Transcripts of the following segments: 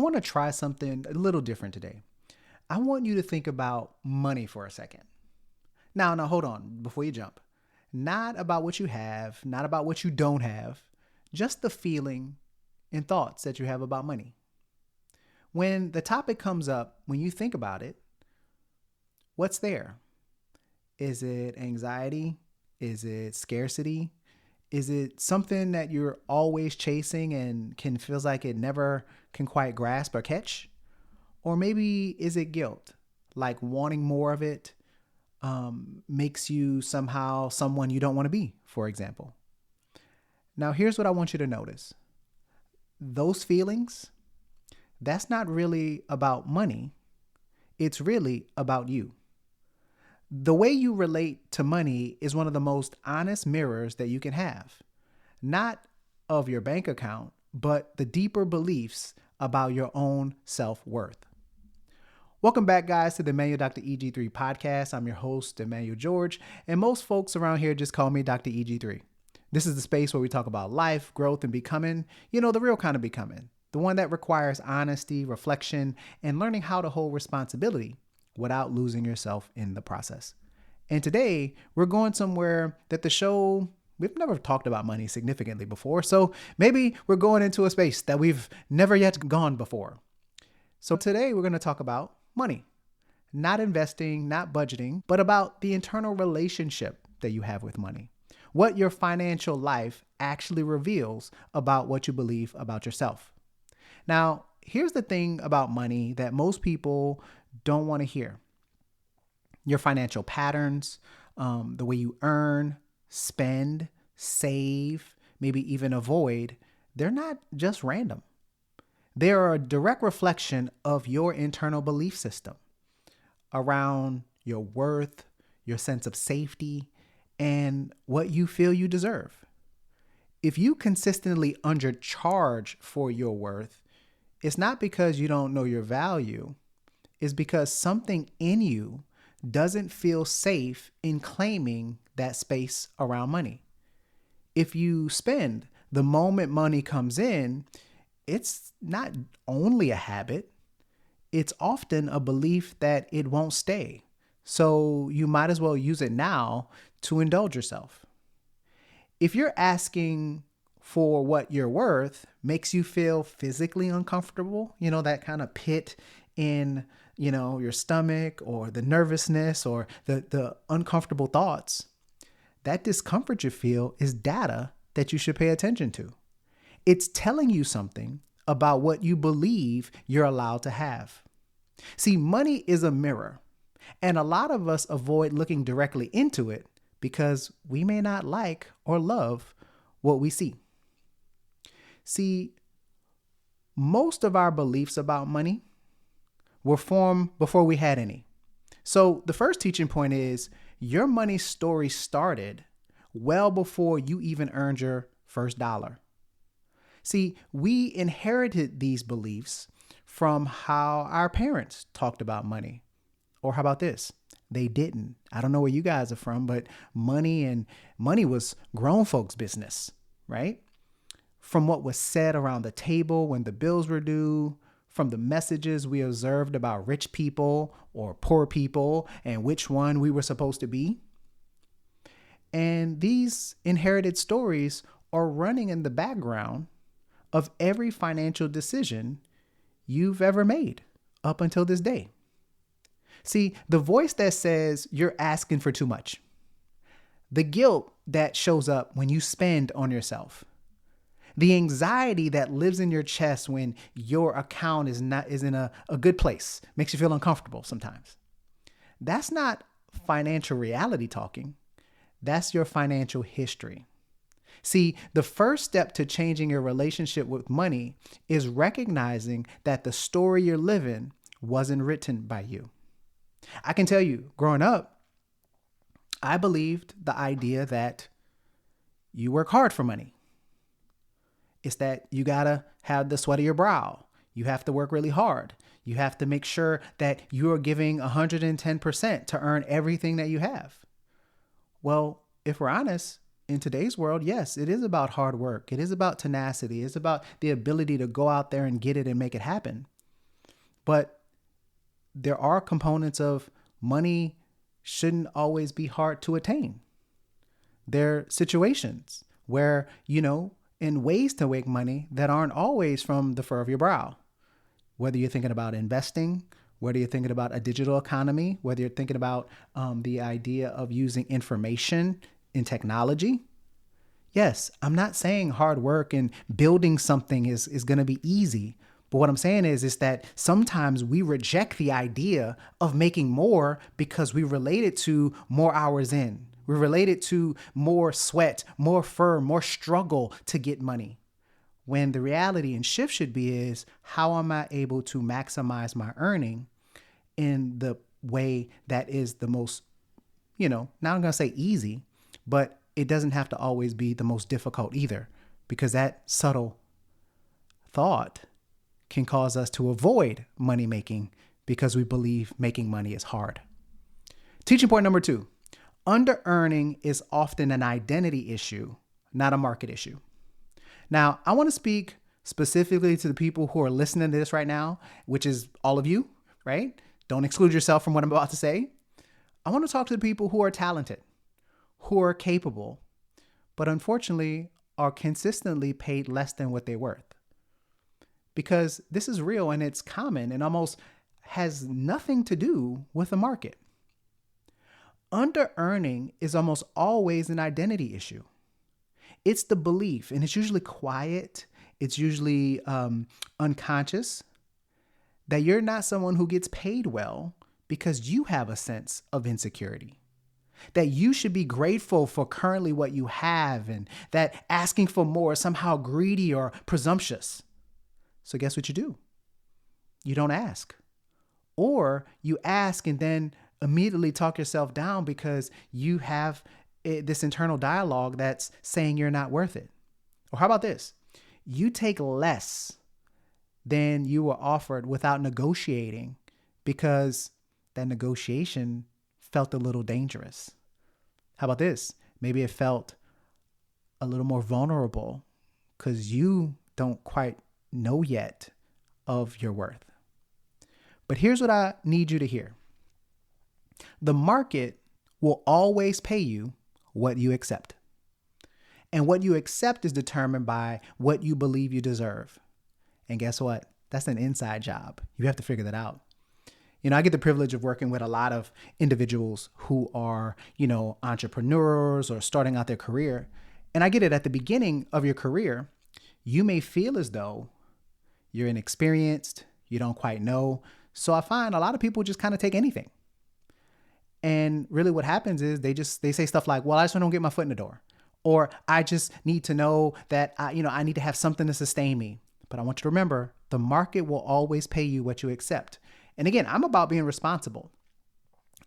I want to try something a little different today. I want you to think about money for a second. Now, hold on before you jump. Not about what you have, not about what you don't have, just the feeling and thoughts that you have about money. When the topic comes up, when you think about it, what's there? Is it anxiety? Is it scarcity? Is it something that you're always chasing and feels like it never can quite grasp or catch? Or maybe is it guilt? Like wanting more of it makes you somehow someone you don't want to be, for example. Now, here's what I want you to notice. Those feelings, that's not really about money. It's really about you. The way you relate to money is one of the most honest mirrors that you can have, not of your bank account, but the deeper beliefs about your own self-worth. Welcome back, guys, to the Emmanuel Dr. EG3 podcast. I'm your host, Emmanuel George, and most folks around here just call me Dr. EG3. This is the space where we talk about life, growth, and becoming, the real kind of becoming, the one that requires honesty, reflection, and learning how to hold responsibility without losing yourself in the process. And today, we're going somewhere that the show, we've never talked about money significantly before, so maybe we're going into a space that we've never yet gone before. So today, we're going to talk about money, not investing, not budgeting, but about the internal relationship that you have with money, what your financial life actually reveals about what you believe about yourself. Now, here's the thing about money that most people don't want to hear. Your financial patterns, the way you earn, spend, save, maybe even avoid, they're not just random. They are a direct reflection of your internal belief system around your worth, your sense of safety, and what you feel you deserve. If you consistently undercharge for your worth, it's not because you don't know your value. It's because something in you doesn't feel safe in claiming that space around money. If you spend the moment money comes in, it's not only a habit, it's often a belief that it won't stay. So you might as well use it now to indulge yourself. If you're asking for what you're worth makes you feel physically uncomfortable, that kind of pit in, your stomach, or the nervousness, or the uncomfortable thoughts, that discomfort you feel is data that you should pay attention to. It's telling you something about what you believe you're allowed to have. See, money is a mirror, and a lot of us avoid looking directly into it because we may not like or love what we see. See, most of our beliefs about money were formed before we had any. So the first teaching point is your money story started well before you even earned your first dollar. See, we inherited these beliefs from how our parents talked about money. Or how about this? They didn't. I don't know where you guys are from, but money was grown folks' business, right? From what was said around the table when the bills were due, from the messages we observed about rich people or poor people and which one we were supposed to be. And these inherited stories are running in the background of every financial decision you've ever made up until this day. See, the voice that says you're asking for too much, the guilt that shows up when you spend on yourself, the anxiety that lives in your chest when your account is in a good place, makes you feel uncomfortable sometimes. That's not financial reality talking. That's your financial history. See, the first step to changing your relationship with money is recognizing that the story you're living wasn't written by you. I can tell you, growing up, I believed the idea that you work hard for money. It's that you gotta have the sweat of your brow. You have to work really hard. You have to make sure that you are giving 110% to earn everything that you have. Well, if we're honest, in today's world, yes, it is about hard work. It is about tenacity. It's about the ability to go out there and get it and make it happen. But there are components of money shouldn't always be hard to attain. There are situations where, in ways to make money that aren't always from the fur of your brow. Whether you're thinking about investing, whether you're thinking about a digital economy, whether you're thinking about the idea of using information in technology. Yes, I'm not saying hard work and building something is going to be easy. But what I'm saying is that sometimes we reject the idea of making more because we relate it to more hours in. We relate it to more sweat, more fur, more struggle to get money. When the reality and shift should be is, how am I able to maximize my earning in the way that is the most, not I'm going to say easy, but it doesn't have to always be the most difficult either, because that subtle thought can cause us to avoid money making because we believe making money is hard. Teaching point number 2, under-earning is often an identity issue, not a market issue. Now, I want to speak specifically to the people who are listening to this right now, which is all of you, right? Don't exclude yourself from what I'm about to say. I want to talk to the people who are talented, who are capable, but unfortunately are consistently paid less than what they're worth. Because this is real and it's common and almost has nothing to do with the market. Under-earning is almost always an identity issue. It's the belief, and it's usually quiet, it's usually unconscious, that you're not someone who gets paid well because you have a sense of insecurity. That you should be grateful for currently what you have, and that asking for more is somehow greedy or presumptuous. So guess what you do? You don't ask. Or you ask and then immediately talk yourself down because you have this internal dialogue that's saying you're not worth it. Or how about this? You take less than you were offered without negotiating because that negotiation felt a little dangerous. How about this? Maybe it felt a little more vulnerable because you don't quite know yet of your worth. But here's what I need you to hear. The market will always pay you what you accept. And what you accept is determined by what you believe you deserve. And guess what? That's an inside job. You have to figure that out. I get the privilege of working with a lot of individuals who are, entrepreneurs or starting out their career. And I get it, at the beginning of your career, you may feel as though you're inexperienced, you don't quite know. So I find a lot of people just kind of take anything. And really what happens is they say stuff like, well, I just don't get my foot in the door. Or I just need to know that I need to have something to sustain me. But I want you to remember, the market will always pay you what you accept. And again, I'm about being responsible.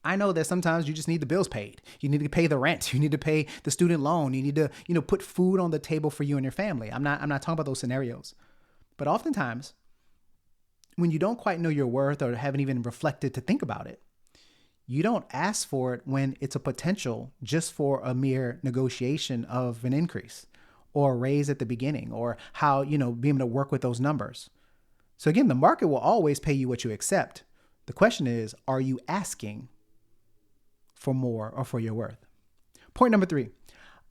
I know that sometimes you just need the bills paid. You need to pay the rent. You need to pay the student loan. You need to, put food on the table for you and your family. I'm not talking about those scenarios. But oftentimes, when you don't quite know your worth or haven't even reflected to think about it, you don't ask for it when it's a potential just for a mere negotiation of an increase or a raise at the beginning, or how, being able to work with those numbers. So again, the market will always pay you what you accept. The question is, are you asking for more or for your worth? Point number 3,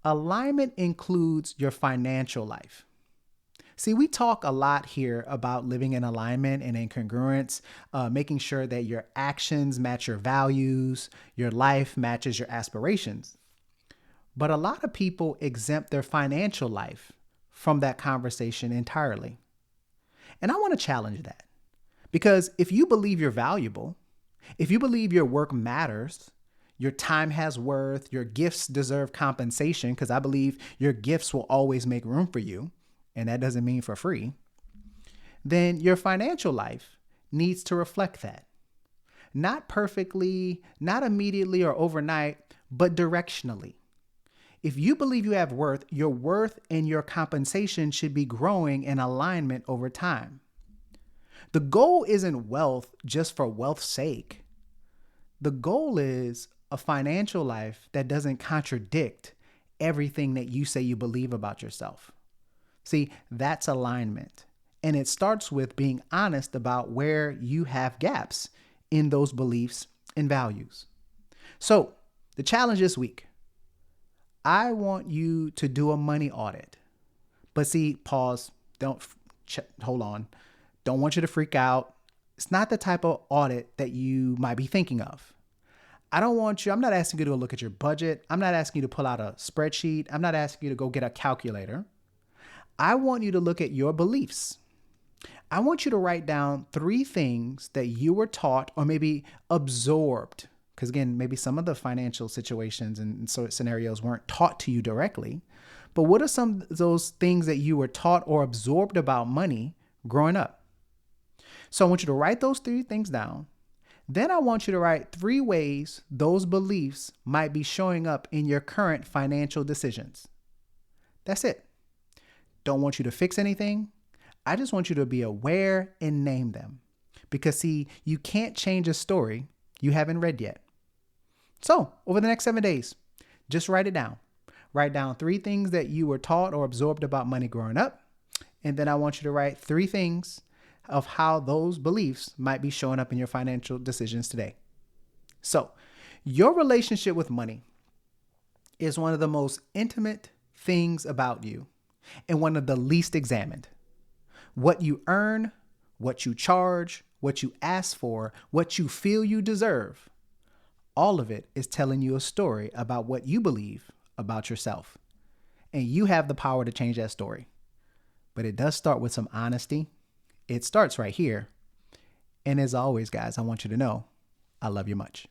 alignment includes your financial life. See, we talk a lot here about living in alignment and in congruence, making sure that your actions match your values, your life matches your aspirations. But a lot of people exempt their financial life from that conversation entirely. And I want to challenge that, because if you believe you're valuable, if you believe your work matters, your time has worth, your gifts deserve compensation, because I believe your gifts will always make room for you, and that doesn't mean for free, then your financial life needs to reflect that. Not perfectly, not immediately or overnight, but directionally. If you believe you have worth, your worth and your compensation should be growing in alignment over time. The goal isn't wealth just for wealth's sake. The goal is a financial life that doesn't contradict everything that you say you believe about yourself. See, that's alignment. And it starts with being honest about where you have gaps in those beliefs and values. So, the challenge this week, I want you to do a money audit. But see, pause, hold on. Don't want you to freak out. It's not the type of audit that you might be thinking of. I'm not asking you to go look at your budget. I'm not asking you to pull out a spreadsheet. I'm not asking you to go get a calculator. I want you to look at your beliefs. I want you to write down 3 things that you were taught or maybe absorbed. Because again, maybe some of the financial situations and scenarios weren't taught to you directly. But what are some of those things that you were taught or absorbed about money growing up? So I want you to write those 3 things down. Then I want you to write 3 ways those beliefs might be showing up in your current financial decisions. That's it. Don't want you to fix anything. I just want you to be aware and name them. Because see, you can't change a story you haven't read yet. So over the next 7 days, just write it down. Write down 3 things that you were taught or absorbed about money growing up. And then I want you to write 3 things of how those beliefs might be showing up in your financial decisions today. So your relationship with money is one of the most intimate things about you and one of the least examined. What you earn, what you charge, what you ask for, what you feel you deserve, all of it is telling you a story about what you believe about yourself. And you have the power to change that story. But it does start with some honesty. It starts right here. And as always, guys, I want you to know I love you much.